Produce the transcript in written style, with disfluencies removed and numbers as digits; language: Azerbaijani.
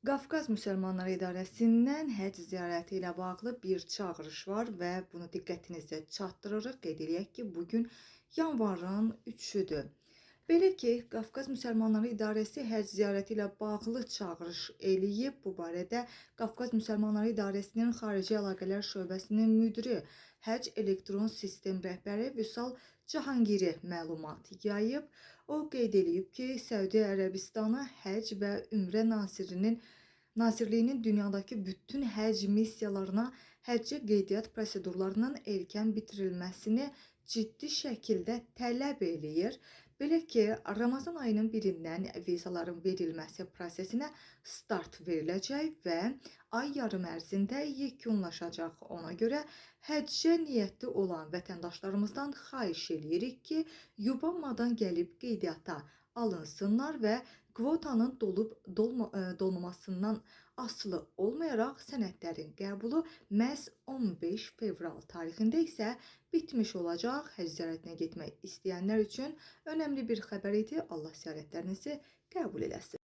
Qafqaz Müsəlmanları İdarəsindən həcc ziyarəti ilə bağlı bir çağırış var və bunu diqqətinizə çatdırırıq. Qeyd eləyək ki, bugün yanvarın 3-üdür. Belə ki, Qafqaz Müsəlmanları İdarəsi həcc ziyarəti ilə bağlı çağırış eləyib. Bu barədə Qafqaz Müsəlmanları İdarəsinin Xarici Əlaqələr Şöbəsinin müdiri, Həcc elektron sistem rəhbəri Vüsal Cahangiri məlumat yayıb. O qeyd eləyib ki, Səudiyyə Ərəbistanı Həcc və Ümrə Nazirliyinin dünyadakı bütün həcc missiyalarına həccə qeydiyyat prosedurlarının erkən bitirilməsini ciddi şəkildə tələb eləyir. Belə ki, Ramazan ayının 1-dən vizaların verilməsi prosesinə start veriləcək və ay yarım ərzində yekunlaşacaq. Ona görə həccə niyyətli olan vətəndaşlarımızdan xahiş edirik ki, yubanmadan gəlib qeydiyyata alınsınlar və kvotanın dolmamasından asılı olmayaraq sənədlərin qəbulu məhz 15 fevral tarixində isə bitmiş olacaq. Həcc ziyarətinə getmək istəyənlər üçün önəmli bir xəbər idi. Allah ziyarətlərinizi qəbul eləsin.